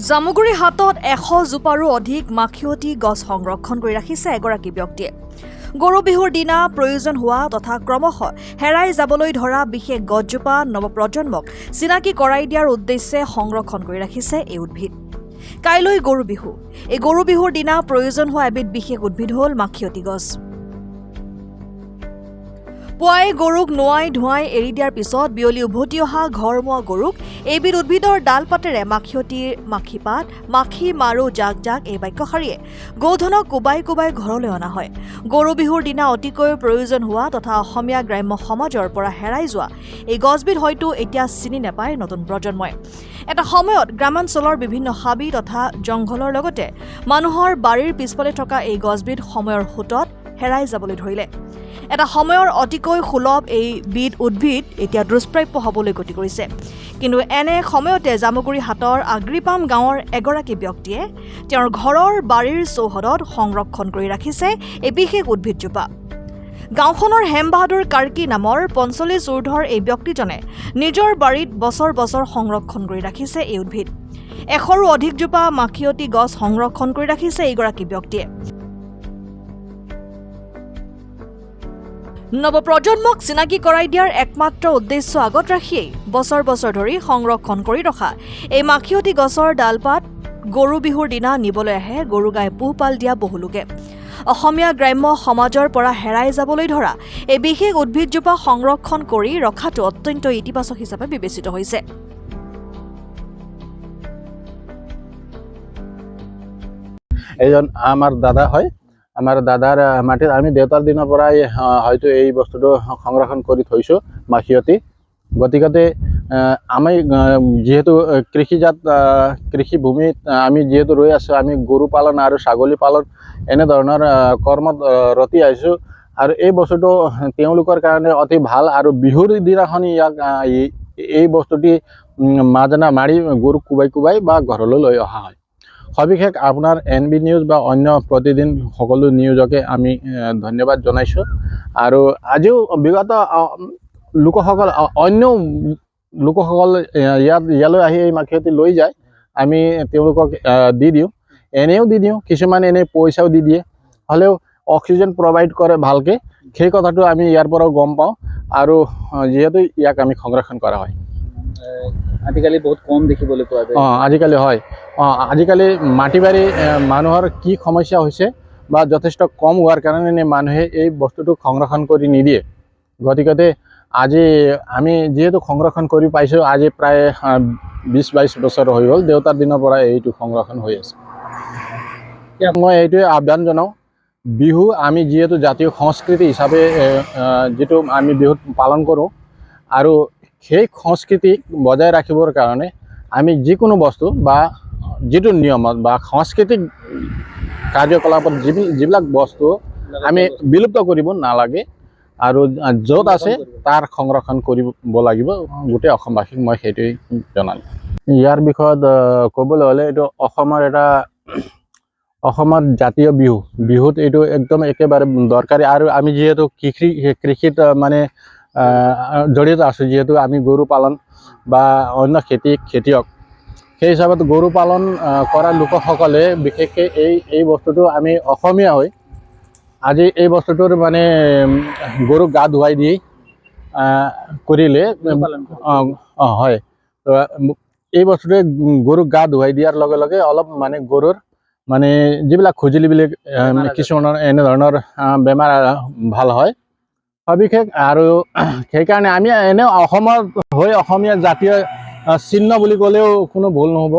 জামুগুৰি হাতত 100 জোপাৰো অধিক মাখিয়তী গছ সংৰক্ষণ কৰি ৰাখিছে এগৰাকী ব্যক্তিয়ে। গৰু বিহুৰ দিনা প্ৰয়োজন হোৱা তথা ক্ৰমশ হেৰাই যাবলৈ ধৰা বিশেষ গছজোপা নৱপ্ৰজন্মক চিনাকি কৰাই দিয়াৰ উদ্দেশ্যে সংৰক্ষণ কৰি ৰাখিছে এই উদ্ভিদ। কাইলৈ গৰু বিহু। এই গৰু বিহুৰ দিনা প্ৰয়োজন হোৱা এবিধ বিশেষ উদ্ভিদ হ'ল মাখিয়তী গছ। পুৱাই গৰুক নোৱাই ধুৱাই এৰি দিয়াৰ পিছত বিয়লি উভতি অহা ঘৰমুৱা গৰুক এইবিধ উদ্ভিদৰ ডালপাতেৰে মাখিয়তীৰ মাখিপাত মাখি মাৰো জাক জাক এই বাক্যশাৰীয়ে গৌধনক কোবাই কোবাই ঘৰলৈ অনা হয়। গৰু বিহুৰ দিনা অতিকৈ প্ৰয়োজন হোৱা তথা অসমীয়া গ্ৰাম্য সমাজৰ পৰা হেৰাই যোৱা এই গছবিধ হয়তো এতিয়া চিনি নাপায় নতুন প্ৰজন্মই। এটা সময়ত গ্ৰামাঞ্চলৰ বিভিন্ন হাবি তথা জংঘলৰ লগতে মানুহৰ বাৰীৰ পিছফালে থকা এই গছবিধ সময়ৰ সোঁতত হেৰাই যাবলৈ ধৰিলে। এটা সময়ৰ অতিকৈ সুলভ এই বিধ উদ্ভিদ এতিয়া দুষ্প্ৰাপ্য হ'বলৈ গতি কৰিছে। কিন্তু এনে সময়তে জামুগুৰি হাটৰ আগ্ৰিপাম গাঁৱৰ এগৰাকী ব্যক্তিয়ে তেওঁৰ ঘৰৰ বাৰীৰ চৌহদত সংৰক্ষণ কৰি ৰাখিছে এই বিশেষ উদ্ভিদজোপা। গাঁওখনৰ হেম বাহাদুৰ কাৰ্কি নামৰ 45 ঊৰ্ধৰ এই ব্যক্তিজনে নিজৰ বাৰীত বছৰ বছৰ সংৰক্ষণ কৰি ৰাখিছে এই উদ্ভিদ। 100ৰো অধিকজোপা মাখিয়তী গছ সংৰক্ষণ কৰি ৰাখিছে এইগৰাকী ব্যক্তিয়ে। নৱপ্ৰজন্মক চিনাকি কৰাই দিয়াৰ একমাত্ৰ উদ্দেশ্য আগত ৰাখিয়েই বছৰ বছৰ ধৰি সংৰক্ষণ কৰি ৰখা এই মাখিয়তী গছৰ ডালপাত গৰু বিহুৰ দিনা নিবলৈ আহে গৰু গাই পোহপাল দিয়া বহু লোকে। অসমীয়া গ্ৰাম্য সমাজৰ পৰা হেৰাই যাবলৈ ধৰা এই বিশেষ উদ্ভিদজোপা সংৰক্ষণ কৰি ৰখাটো অত্যন্ত ইতিবাচক হিচাপে বিবেচিত হৈছে। এইজন আমাৰ দাদা হয়। আমাৰ দাদাৰ মাটিত আমি দেউতাৰ দিনৰ পৰাই হয়তো এই বস্তুটো সংৰক্ষণ কৰি থৈছোঁ মাখিয়তী। গতিকে আমি যিহেতু কৃষিজাত কৃষিভূমিত আমি যিহেতু ৰৈ আছোঁ, আমি গৰু পালন আৰু ছাগলী পালন এনেধৰণৰ কৰ্মত ৰতি আহিছোঁ। আৰু এই বস্তুটো তেওঁলোকৰ কাৰণে অতি ভাল আৰু বিহুৰ দিনাখন ইয়াক এই বস্তুটি মাজনা মাৰি গৰুক কোবাই কোবাই বা ঘৰলৈ লৈ অহা হয়। সবিশেষ আপোনাৰ NB নিউজ বা অন্য প্ৰতিদিন সকলো নিউজকে আমি ধন্যবাদ জনাইছোঁ। আৰু আজিও বিগত লোকসকল অন্য লোকসকল ইয়ালৈ আহি এই মাখিয়তী লৈ যায়, আমি তেওঁলোকক দি দিওঁ, এনেও দি দিওঁ, কিছুমান এনে পইচাও দি দিয়ে, হ'লেও অক্সিজেন প্ৰভাইড কৰে ভালকৈ, সেই কথাটো আমি ইয়াৰ পৰাও গম পাওঁ। আৰু যিহেতু ইয়াক আমি সংৰক্ষণ কৰা হয়। আজিকালি বহুত কম দেখিবলৈ পোৱা যায়। আজিকালি হয়। আজিকালি মাটি বাৰী মানুহৰ কি সমস্যা হৈছে বা যথেষ্ট কম হোৱাৰ কাৰণে মানুহে এই বস্তুটো সংৰক্ষণ কৰি নিদিয়ে। গতিকে আজি আমি যিহেতু সংৰক্ষণ কৰি পাইছোঁ, আজি প্ৰায় 20-22 বছৰ হৈ গ'ল, দেউতাৰ দিনৰ পৰা এইটো সংৰক্ষণ হৈ আছে। মই এইটোৱে আহ্বান জনাওঁ, বিহু আমি যিহেতু জাতীয় সংস্কৃতি হিচাপে যিটো আমি বিহুত পালন কৰোঁ, আৰু সেই সংস্কৃতিক বজাই ৰাখিবৰ কাৰণে আমি যিকোনো বস্তু বা যিটো নিয়মত বা সাংস্কৃতিক কাৰ্যকলাপত যিবিলাক বস্তু আমি বিলুপ্ত কৰিব নালাগে আৰু য'ত আছে তাৰ সংৰক্ষণ কৰিব লাগিব। গোটেই অসমবাসীক মই সেইটোৱেই জনালোঁ। ইয়াৰ বিষয়ত ক'বলৈ হ'লে এইটো অসমৰ জাতীয় বিহুত এইটো একদম একেবাৰে দৰকাৰী। আৰু আমি যিহেতু কৃষিত মানে জড়িত আছোঁ, যিহেতু আমি গৰু পালন বা অন্য খেতিয়ক, সেই হিচাপত গৰু পালন কৰা লোকসকলে বিশেষকৈ এই বস্তুটো আমি অসমীয়া হৈ আজি এই বস্তুটোৰ মানে গৰুক গা ধুৱাই দি কৰিলে হয়। তো এই বস্তুটোৱে গৰুক গা ধুৱাই দিয়াৰ লগে লগে অলপ মানে গৰুৰ মানে যিবিলাক খুজুলিবিলাক কিছুমানৰ এনেধৰণৰ বেমাৰ ভাল হয় সবিশেষ। আৰু সেইকাৰণে আমি এনেও অসমত হৈ অসমীয়া জাতীয় চিহ্ন বুলি ক'লেও কোনো ভুল নহ'ব।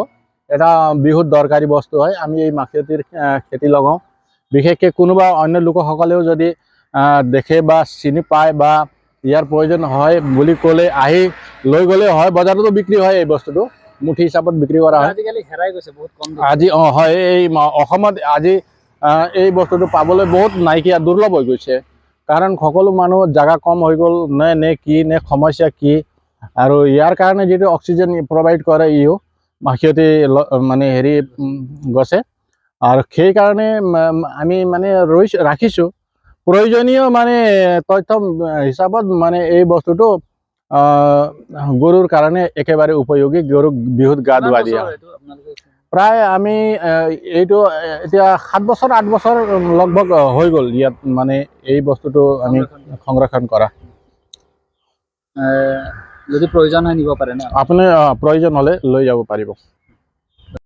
এটা বিহুত দৰকাৰী বস্তু হয়। আমি এই মাখিয়তীৰ খেতি লগাওঁ। বিশেষকৈ কোনোবা অন্য লোকসকলেও যদি দেখে বা চিনি পায় বা ইয়াৰ প্ৰয়োজন হয় বুলি ক'লে আহি লৈ গ'লে হয়। বজাৰতো বিক্ৰী হয়, এই বস্তুটো মুঠি হিচাপত বিক্ৰী কৰা হয়। আজিকালি হেৰাই গৈছে বহুত কম। আজি হয়, এই অসমত আজি এই বস্তুটো পাবলৈ বহুত নাইকিয়া, দুৰ্লভ হৈ গৈছে। কাৰণ সকলো মানুহৰ জাগা কম হৈ গ'ল নে কি নে সমস্যা কি। আৰু ইয়াৰ কাৰণে যিটো অক্সিজেন প্ৰভাইড কৰে ইও মাখিয়তী মানে হেৰি গছে, আৰু সেইকাৰণে আমি মানে ৰাখিছোঁ। প্ৰয়োজনীয় মানে তথ্য হিচাপত মানে এই বস্তুটো গৰুৰ কাৰণে একেবাৰে উপযোগী। গৰুক বিহুত গা ধুৱাই দিয়া। প্ৰায় আমি এইটো এতিয়া 7 বছৰ 8 বছৰ লগভগ হৈ গ'ল ইয়াত মানে এই বস্তুটো আমি সংৰক্ষণ কৰা। যদি প্ৰয়োজন হয় নিব পাৰে ন? আপুনি প্ৰয়োজন হ'লে লৈ যাব পাৰিব।